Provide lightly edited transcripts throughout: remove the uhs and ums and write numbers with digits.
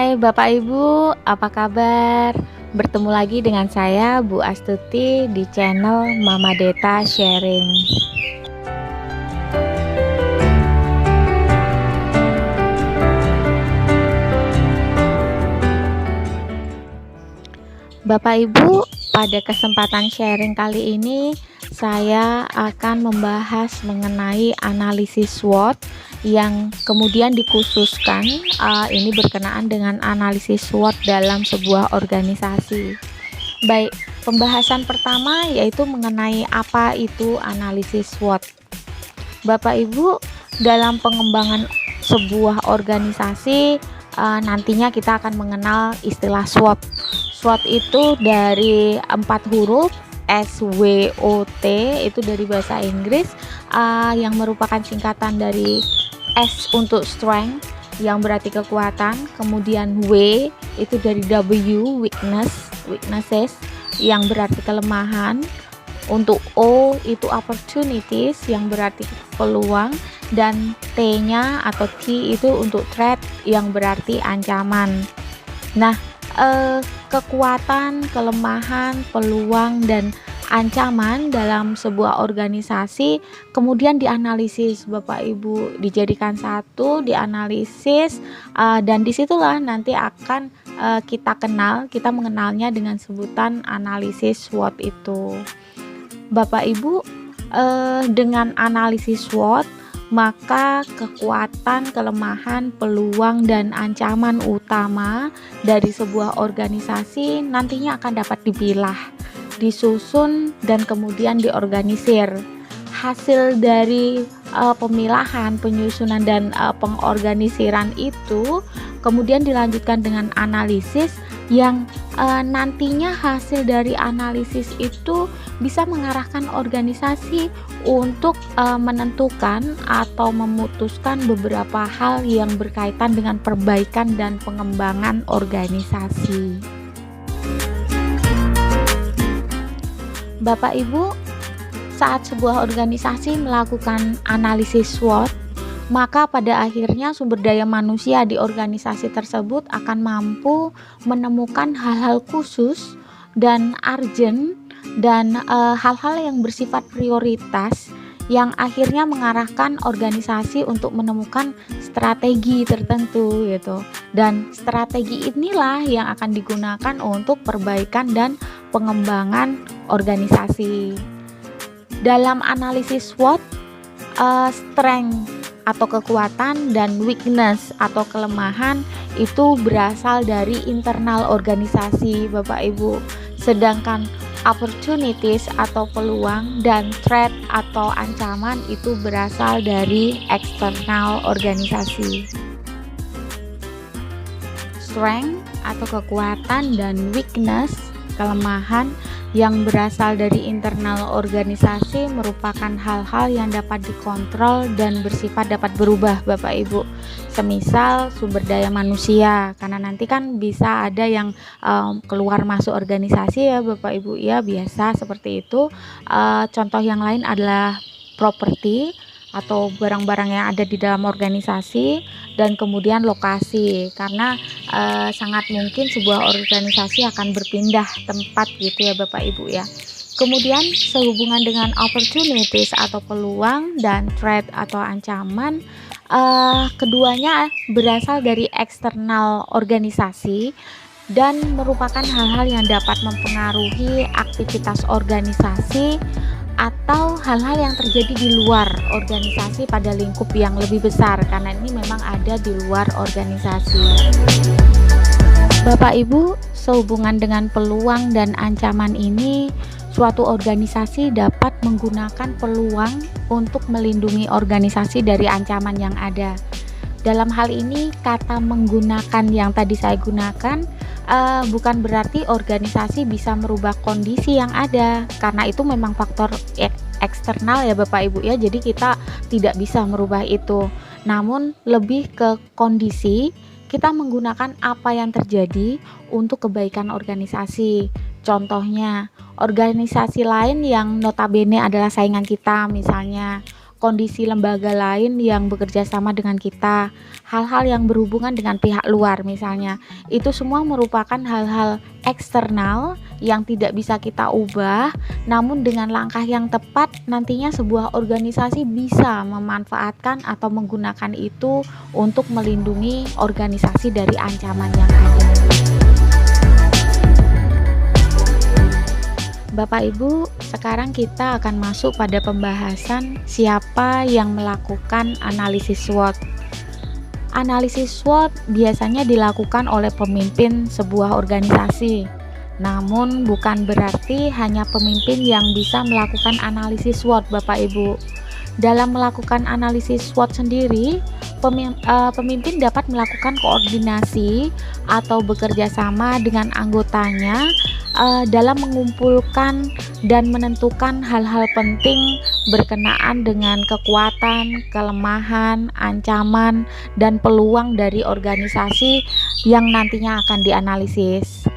Hai Bapak Ibu, apa kabar? Bertemu lagi dengan saya Bu Astuti di channel Mama Deta Sharing. Bapak Ibu, pada kesempatan sharing kali ini saya akan membahas mengenai analisis SWOT yang kemudian dikhususkan ini berkenaan dengan analisis SWOT dalam sebuah organisasi. Baik, pembahasan pertama yaitu mengenai apa itu analisis SWOT. Bapak Ibu, dalam pengembangan sebuah organisasi nantinya kita akan mengenal istilah SWOT. SWOT itu dari 4 huruf SWOT, itu dari bahasa Inggris, yang merupakan singkatan dari S untuk strength yang berarti kekuatan, kemudian W itu dari W weaknesses yang berarti kelemahan, untuk O itu opportunities yang berarti peluang, dan T-nya atau T itu untuk threat yang berarti ancaman. Nah, kekuatan, kelemahan, peluang, dan ancaman dalam sebuah organisasi kemudian dianalisis Bapak Ibu, dijadikan satu, dianalisis, dan disitulah nanti akan kita mengenalnya dengan sebutan analisis SWOT itu. Bapak Ibu, dengan analisis SWOT maka kekuatan, kelemahan, peluang, dan ancaman utama dari sebuah organisasi nantinya akan dapat dipilah, disusun, dan kemudian diorganisir. Hasil dari pemilahan, penyusunan, dan pengorganisiran itu kemudian dilanjutkan dengan analisis yang nantinya hasil dari analisis itu bisa mengarahkan organisasi untuk menentukan atau memutuskan beberapa hal yang berkaitan dengan perbaikan dan pengembangan organisasi. Bapak Ibu, saat sebuah organisasi melakukan analisis SWOT, maka pada akhirnya sumber daya manusia di organisasi tersebut akan mampu menemukan hal-hal khusus dan urgent dan hal-hal yang bersifat prioritas yang akhirnya mengarahkan organisasi untuk menemukan strategi tertentu gitu. Dan strategi inilah yang akan digunakan untuk perbaikan dan pengembangan organisasi. Dalam analisis SWOT, strength atau kekuatan dan weakness atau kelemahan itu berasal dari internal organisasi Bapak Ibu, sedangkan opportunities atau peluang dan threat atau ancaman itu berasal dari eksternal organisasi. Strength atau kekuatan dan weakness, kelemahan yang berasal dari internal organisasi merupakan hal-hal yang dapat dikontrol dan bersifat dapat berubah Bapak Ibu. Semisal sumber daya manusia, karena nanti kan bisa ada yang keluar masuk organisasi ya Bapak Ibu ya, biasa seperti itu. Contoh yang lain adalah properti atau barang-barang yang ada di dalam organisasi, dan kemudian lokasi, karena sangat mungkin sebuah organisasi akan berpindah tempat gitu ya Bapak Ibu ya. Kemudian sehubungan dengan opportunities atau peluang dan threat atau ancaman, keduanya berasal dari eksternal organisasi dan merupakan hal-hal yang dapat mempengaruhi aktivitas organisasi atau hal-hal yang terjadi di luar organisasi pada lingkup yang lebih besar, karena ini memang ada di luar organisasi. Bapak Ibu, sehubungan dengan peluang dan ancaman ini, suatu organisasi dapat menggunakan peluang untuk melindungi organisasi dari ancaman yang ada. Dalam hal ini, kata menggunakan yang tadi saya gunakan bukan berarti organisasi bisa merubah kondisi yang ada, karena itu memang faktor eksternal ya Bapak Ibu ya, jadi kita tidak bisa merubah itu. Namun lebih ke kondisi, kita menggunakan apa yang terjadi untuk kebaikan organisasi. Contohnya, organisasi lain yang notabene adalah saingan kita misalnya, kondisi lembaga lain yang bekerja sama dengan kita, hal-hal yang berhubungan dengan pihak luar misalnya. Itu semua merupakan hal-hal eksternal yang tidak bisa kita ubah, namun dengan langkah yang tepat nantinya sebuah organisasi bisa memanfaatkan atau menggunakan itu untuk melindungi organisasi dari ancaman yang ada. Bapak Ibu, sekarang kita akan masuk pada pembahasan siapa yang melakukan analisis SWOT. Analisis SWOT biasanya dilakukan oleh pemimpin sebuah organisasi. Namun bukan berarti hanya pemimpin yang bisa melakukan analisis SWOT, Bapak Ibu. Dalam melakukan analisis SWOT sendiri, pemimpin dapat melakukan koordinasi atau bekerja sama dengan anggotanya dalam mengumpulkan dan menentukan hal-hal penting berkenaan dengan kekuatan, kelemahan, ancaman, dan peluang dari organisasi yang nantinya akan dianalisis.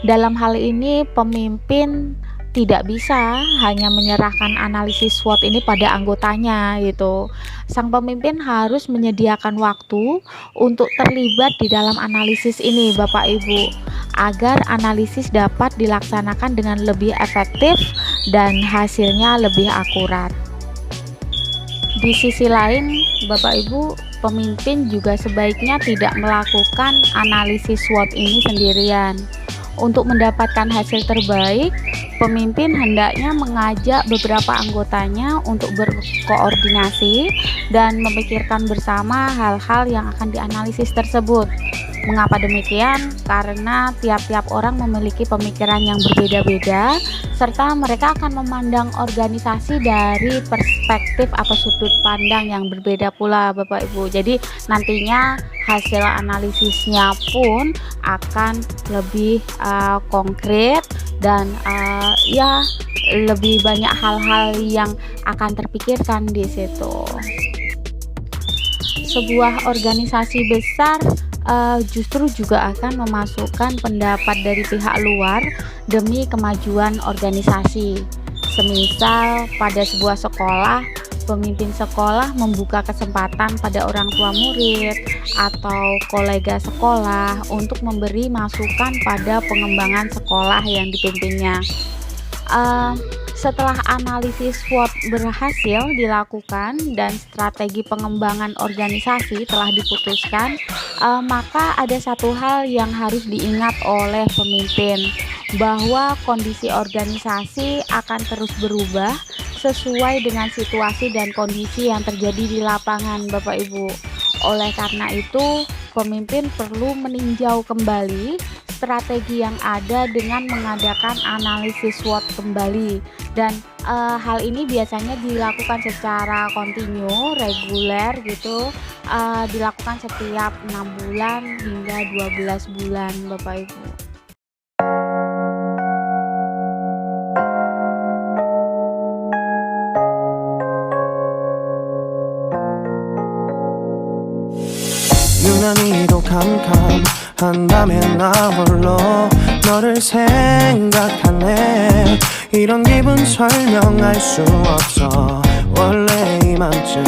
Dalam hal ini, pemimpin tidak bisa hanya menyerahkan analisis SWOT ini pada anggotanya gitu. Sang pemimpin harus menyediakan waktu untuk terlibat di dalam analisis ini, Bapak Ibu, agar analisis dapat dilaksanakan dengan lebih efektif dan hasilnya lebih akurat. Di sisi lain, Bapak Ibu, pemimpin juga sebaiknya tidak melakukan analisis SWOT ini sendirian. Untuk mendapatkan hasil terbaik, pemimpin hendaknya mengajak beberapa anggotanya untuk berkoordinasi dan memikirkan bersama hal-hal yang akan dianalisis tersebut. Mengapa demikian? Karena tiap-tiap orang memiliki pemikiran yang berbeda-beda, serta mereka akan memandang organisasi dari perspektif atau sudut pandang yang berbeda pula, Bapak Ibu. Jadi nantinya hasil analisisnya pun akan lebih konkret dan ya lebih banyak hal-hal yang akan terpikirkan di situ. Sebuah organisasi besar justru juga akan memasukkan pendapat dari pihak luar demi kemajuan organisasi. Semisal pada sebuah sekolah, pemimpin sekolah membuka kesempatan pada orang tua murid atau kolega sekolah untuk memberi masukan pada pengembangan sekolah yang dipimpinnya. Setelah analisis SWOT berhasil dilakukan dan strategi pengembangan organisasi telah diputuskan, maka ada satu hal yang harus diingat oleh pemimpin, bahwa kondisi organisasi akan terus berubah sesuai dengan situasi dan kondisi yang terjadi di lapangan, Bapak Ibu. Oleh karena itu, pemimpin perlu meninjau kembali strategi yang ada dengan mengadakan analisis SWOT kembali, dan hal ini biasanya dilakukan secara kontinu, reguler gitu, dilakukan setiap 6 bulan hingga 12 bulan, Bapak Ibu. 유난히도 캄캄한밤에 나 홀로 너를 생각하네. 이런 기분 설명할 수 없어. 원래 이맘쯤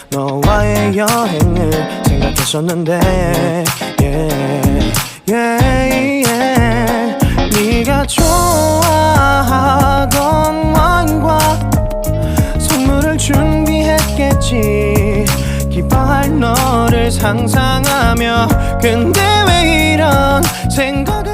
너와의 여행을 생각했었는데 yeah, yeah, yeah. 네가 좋아하던 와인과 선물을 준비했겠지. 기뻐할 너를 상상하며 근데 왜 이런 생각